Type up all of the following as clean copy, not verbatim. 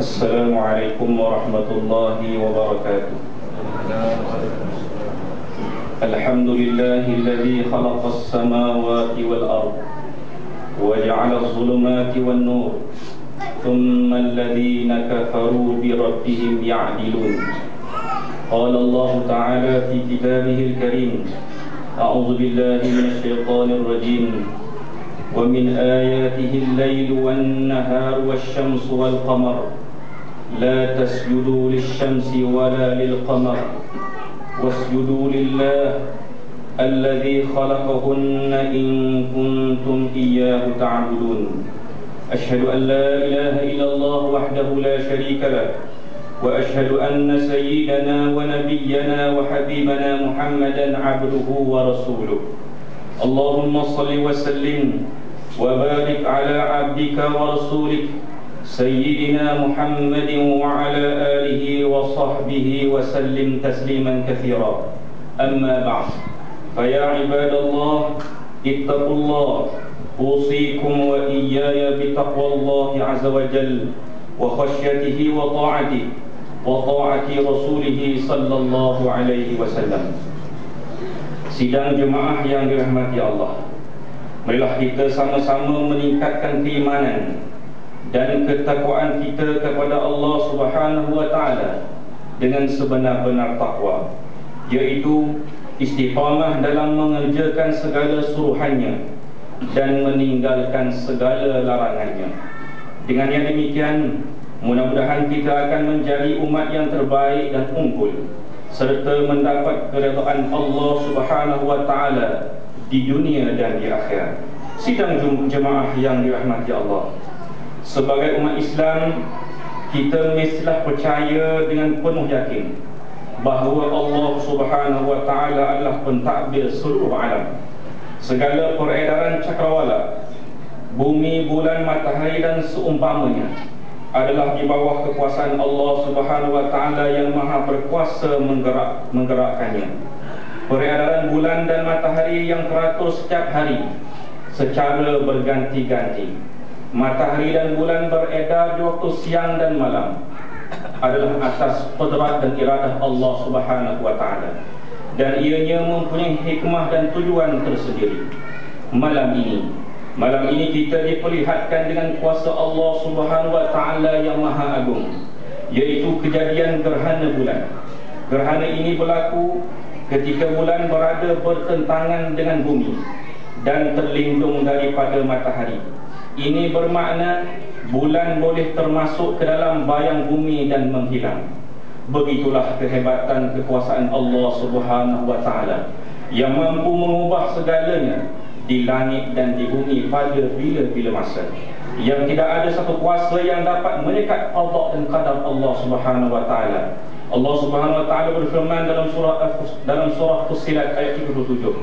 Assalamualaikum warahmatullahi wabarakatuh. Alhamdulillahilladzi khalaqas samawati wal ardh wa ja'ala adh-dhulumati wan nur thumma alladhina kafaru bi rabbihim ya'dilun. Qala Allah ta'ala fi kitabihil karim, a'udzu billahi minasy syaithanir rajim. Wa min ayatihi al-lailu wan-naharu wasyamsu wal-qamar la tasjudu lisyamsi wala lil-qamar wasjudu lillah alladhi khalaqahunna in kuntum iyyahu ta'budun. Ashhadu an la ilaha illallah wahdahu la sharika lah wa ashhadu anna sayyidana wa nabiyyana wa habibana Muhammadan abduhu wa rasuluh. Allahumma salli wa sallim wa barik ala abdika wa rasulik sayyidina Muhammadin wa ala alihi wa sahbihi wa sallim tasliman katsira. Amma ba'd, fa ya ibadallah ittaqullah, usikum wa iyaya bi taqwallahi azza wa jalla wa khasyatihi wa ta'atihi wa ta'ati rasulih sallallahu alaihi wasallam. Sidang jemaah yang dirahmati Allah, marilah kita sama-sama meningkatkan keimanan dan ketakwaan kita kepada Allah Subhanahu wa taala dengan sebenar-benar takwa, yaitu istiqamah dalam mengerjakan segala suruhannya dan meninggalkan segala larangannya. Dengan yang demikian, mudah-mudahan kita akan menjadi umat yang terbaik dan unggul serta mendapat keridhaan Allah Subhanahu wa taala di dunia dan di akhirat. Sidang jemaah yang dirahmati Allah, sebagai umat Islam, kita mestilah percaya dengan penuh yakin bahawa Allah Subhanahu wa taala adalah pentadbir seluruh alam. Segala peredaran cakrawala, bumi, bulan, matahari dan seumpamanya adalah di bawah kekuasaan Allah Subhanahu wa taala yang maha berkuasa menggerakkannya. Peredaran bulan dan matahari yang teratur setiap hari secara berganti-ganti. Matahari dan bulan beredar di waktu siang dan malam adalah atas qudrat dan iradah Allah Subhanahu wa taala, dan ianya mempunyai hikmah dan tujuan tersendiri. Malam ini kita diperlihatkan dengan kuasa Allah Subhanahu wa taala yang maha agung, yaitu kejadian gerhana bulan. Gerhana ini berlaku ketika bulan berada bertentangan dengan bumi dan terlindung daripada matahari. Ini bermakna bulan boleh termasuk ke dalam bayang bumi dan menghilang. Begitulah kehebatan kekuasaan Allah Subhanahu wa taala yang mampu mengubah segalanya di langit dan di bumi pada bila-bila masa, yang tidak ada satu kuasa yang dapat menyekat qada dan qadar Allah Subhanahu wa taala. Allah Subhanahu wa taala berfirman dalam surah Fussilat ayat 37,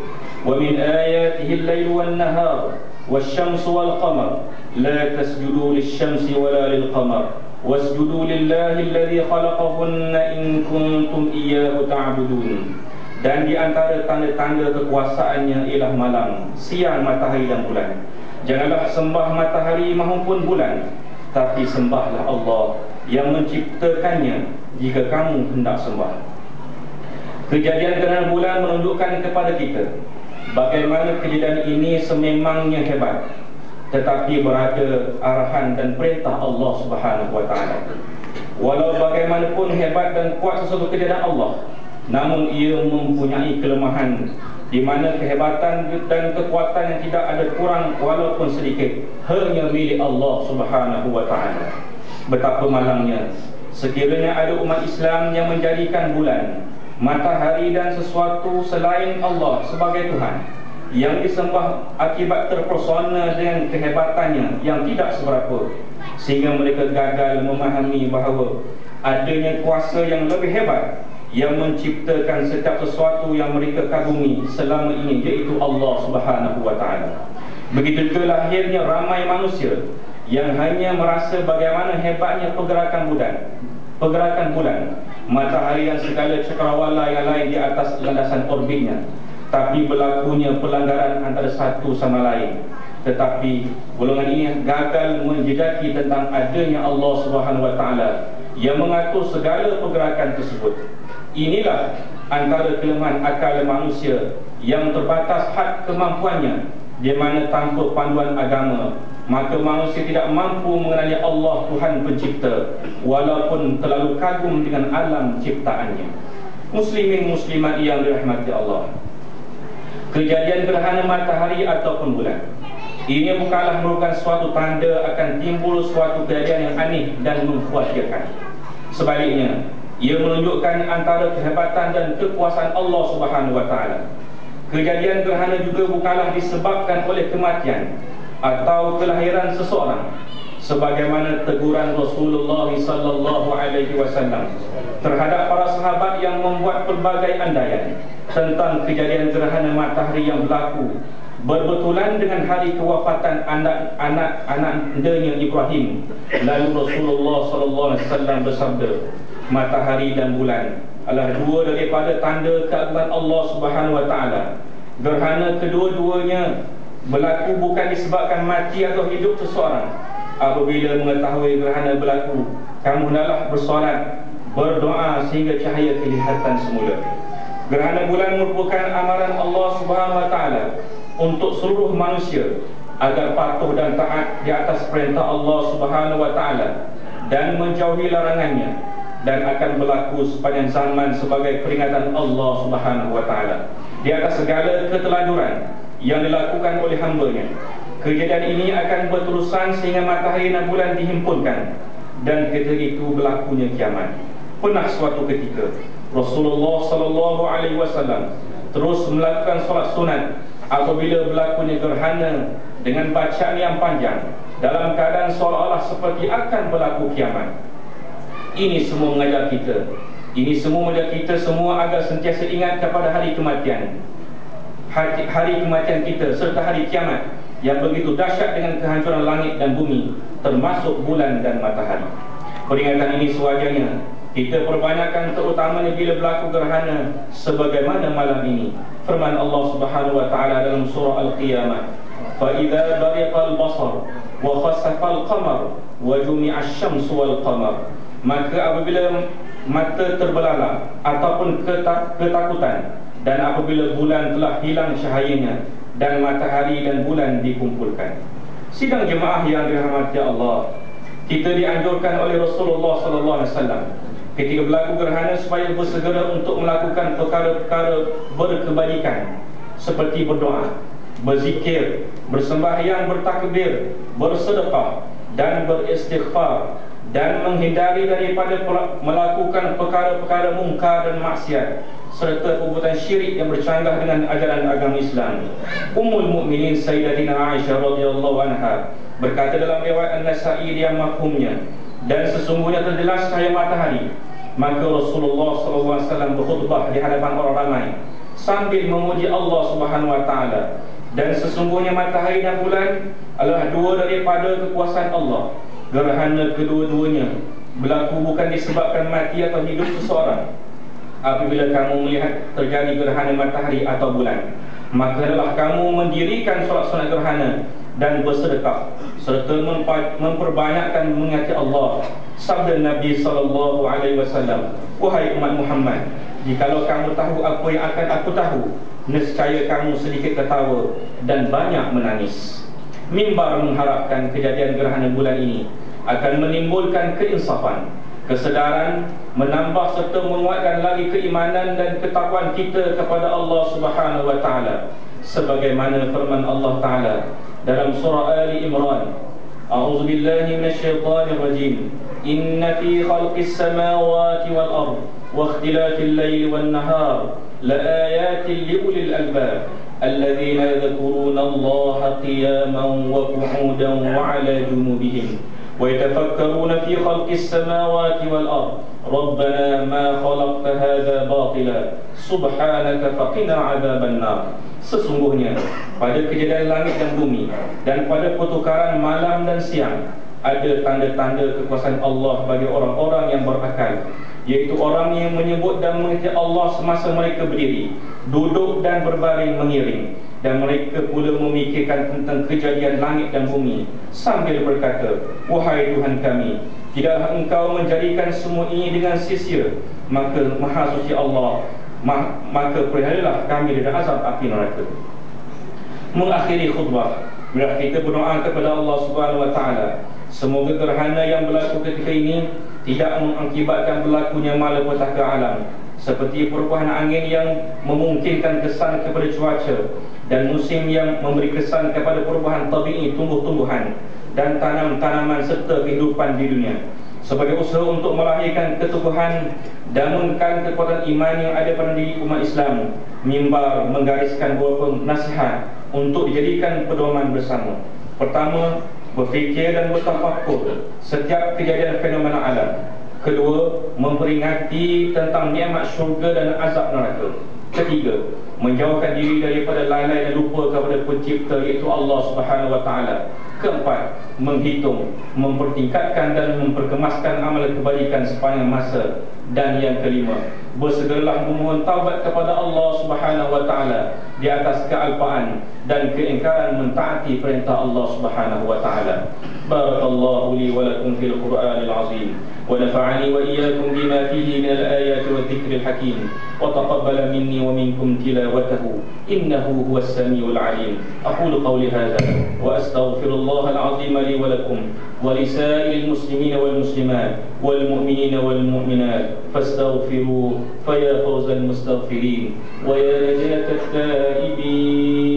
"Wa min ayatihi al-lailu wan-nahar wasyamsu wal-qamar la tasjudu lisyamsi wala lil-qamar wasjudu lillahi alladhi khalaqahunna in kuntum iyyahu ta'budun." Dan di antara tanda-tanda kekuasaannya ialah malam, siang, matahari dan bulan. Janganlah sembah matahari maupun bulan, tapi sembahlah Allah yang menciptakannya jika kamu hendak sembah. Kejadian gerhana bulan menunjukkan kepada kita bagaimana kejadian ini sememangnya hebat, tetapi berada arahan dan perintah Allah Subhanahu wa taala. Walau bagaimanapun hebat dan kuat sesuatu kejadian Allah, namun ia mempunyai kelemahan, di mana kehebatan dan kekuatan yang tidak ada kurang walaupun sedikit hanya milik Allah Subhanahu wa taala. Betapa malangnya sekiranya ada umat Islam yang menjadikan bulan, matahari dan sesuatu selain Allah sebagai Tuhan, yang disembah akibat terpesona dengan kehebatannya yang tidak seberapa, sehingga mereka gagal memahami bahawa adanya kuasa yang lebih hebat yang menciptakan setiap sesuatu yang mereka kagumi selama ini, yaitu Allah Subhanahu wa taala. Begitu juga lahirnya ramai manusia yang hanya merasa bagaimana hebatnya pergerakan bulan, matahari dan segala cakrawala yang lain di atas landasan orbitnya, tapi berlakunya pelanggaran antara satu sama lain. tetapi golongan ini gagal menjejaki tentang adanya Allah Subhanahu wa taala yang mengatur segala pergerakan tersebut. Inilah antara kelemahan akal manusia yang terbatas had kemampuannya, di mana tanpa panduan agama maka manusia tidak mampu mengenali Allah Tuhan pencipta walaupun terlalu kagum dengan alam ciptaannya. Muslimin muslimat yang dirahmati Allah, kejadian gerhana matahari ataupun bulan ini bukanlah merupakan suatu tanda akan timbul suatu kejadian yang aneh dan mengkhawatirkan. Sebaliknya, ia menunjukkan antara kehebatan dan kekuasaan Allah Subhanahu wa taala. Kejadian gerhana juga bukanlah disebabkan oleh kematian atau kelahiran seseorang, sebagaimana teguran Rasulullah sallallahu alaihi wasallam terhadap para sahabat yang membuat pelbagai andaian tentang kejadian gerhana matahari yang berlaku berbetulan dengan hari kewafatan anak-anaknya Ibrahim. Lalu Rasulullah sallallahu alaihi wasallam bersabda, matahari dan bulan adalah dua daripada tanda keagungan Allah Subhanahu wa taala. Gerhana kedua-duanya berlaku bukan disebabkan mati atau hidup seseorang. Apabila mengetahui gerhana berlaku, kamu hendaklah bersolat, berdoa sehingga cahaya kelihatan semula. Gerhana bulan merupakan amaran Allah Subhanahu wa taala untuk seluruh manusia agar patuh dan taat di atas perintah Allah Subhanahu wa taala dan menjauhi larangannya, dan akan berlaku sepanjang zaman sebagai peringatan Allah Subhanahu wa taala di atas segala ketelajuran yang dilakukan oleh hamba-Nya. Kejadian ini akan berterusan sehingga matahari dan bulan dihimpunkan, dan ketika itu berlakunya kiamat. Pernah suatu ketika Rasulullah sallallahu alaihi wasallam terus melakukan solat sunat apabila berlakunya gerhana dengan bacaan yang panjang dalam keadaan seolah-olah seperti akan berlaku kiamat. Ini semua mengajar kita semua agar sentiasa ingat kepada hari kematian. Hari kematian kita serta hari kiamat yang begitu dahsyat dengan kehancuran langit dan bumi, termasuk bulan dan matahari. Peringatan ini sewajarnya kita perbanyakkan, terutamanya bila berlaku gerhana sebagaimana malam ini. Firman Allah Subhanahu wa taala dalam surah Al-Qiyamah, fa idza bariqal basar wa khasafal qamar wa jumi'a asy-syamsu wal qamar. Maka apabila mata terbelalak ataupun ketakutan, dan apabila bulan telah hilang cahayanya dan matahari dan bulan dikumpulkan. Sidang jemaah yang dirahmati Allah, kita dianjurkan oleh Rasulullah sallallahu alaihi wasallam ketika berlaku gerhana supaya bersegera untuk melakukan perkara-perkara berkebajikan seperti berdoa, berzikir, bersembahyang, bertakbir, bersedekah dan beristighfar, dan menghindari daripada melakukan perkara-perkara mungkar dan maksiat serta perbuatan syirik yang bercanggah dengan ajaran agama Islam. Ummul Mukminin Sayyidatina Aisyah radhiyallahu anha berkata dalam riwayat An-Nasa'i yang mafhumnya, dan sesungguhnya terjelas cahaya matahari, maka Rasulullah SAW berkhutbah di hadapan orang ramai sambil memuji Allah Subhanahu wa taala, dan sesungguhnya matahari dan bulan adalah dua daripada kekuasaan Allah. Gerhana kedua-duanya berlaku bukan disebabkan mati atau hidup seseorang. Apabila kamu melihat terjadi gerhana matahari atau bulan, maka hendaklah kamu mendirikan solat sunat gerhana dan bersedekah serta memperbanyakkan mengingati Allah. Sabda Nabi sallallahu alaihi wasallam, wahai umat Muhammad, jikalau kamu tahu apa yang akan aku tahu, nescaya kamu sedikit ketawa dan banyak menangis. Mimbar mengharapkan kejadian gerhana bulan ini akan menimbulkan keinsafan, kesedaran, menambah serta menguatkan lagi keimanan dan ketakwaan kita kepada Allah Subhanahu wa taala, sebagaimana firman Allah taala dalam surah Ali Imran, a'udzu billahi minasyaitonir rajim, inna fi khalqis samawati wal ard wa ikhtilafil laili wan nahar laayatin liulil albab الذين يذكرون الله قياما وقعودا وعلى جنوبهم ويتفكرون في خلق السماوات والأرض ربنا ما خلقت هذا باطلا سبحانك فقنا عذاب النار. Sesungguhnya pada kejadian langit dan bumi dan pada pertukaran malam dan siang ada tanda-tanda kekuasaan Allah bagi orang-orang yang berakal. yaitu orang yang menyebut dan mengingat Allah semasa mereka berdiri, duduk dan berbaring mengiring, dan mereka pula memikirkan tentang kejadian langit dan bumi sambil berkata, wahai Tuhan kami, tidaklah Engkau menjadikan semua ini dengan sia-sia? Maka Maha Suci Allah, maka peliharalah kami dari azab api neraka. Mengakhiri khutbah, bila kita berdoa kepada Allah Subhanahu wa taala, semoga gerhana yang berlaku ketika ini tidak mengakibatkan berlakunya malapetaka alam, seperti perubahan angin yang memungkinkan kesan kepada cuaca, dan musim yang memberi kesan kepada perubahan tabi'i tumbuh-tumbuhan dan tanam-tanaman serta kehidupan di dunia. Sebagai usaha untuk melahirkan keteguhan dan meningkatkan kekuatan iman yang ada pada diri umat Islam, mimbar menggariskan beberapa nasihat untuk dijadikan pedoman bersama. Pertama, berfikir dan bertafakur setiap kejadian fenomena alam. Kedua, memperingati tentang nikmat syurga dan azab neraka. Ketiga, menjauhkan diri daripada lalai dan lupa kepada pencipta, iaitu Allah Subhanahu wa taala. Keempat, menghitung, mempertingkatkan dan memperkemaskan amalan kebaikan sepanjang masa. Dan yang kelima, bersegeralah memohon taubat kepada Allah Subhanahu wa taala di atas kealpaan dan keingkaran mentaati perintah Allah Subhanahu wa taala. Barakallahu li wa lakum fil Qur'anil azim, wa nafa'ani wa iyyakum bima fihi min al-ayati wadh-dhikril hakim, wa taqabbala minni wa minkum tilawatahu innahu huwas samiul alim. Aqulu qawli hadha wa astaghfirullahal azim li wa lakum wa lisa'iril muslimina wal muslimat wal mu'minina wal mu'minat fastaghfiruhu faya fawzal mustaghfirin wa ya najat at-taibin.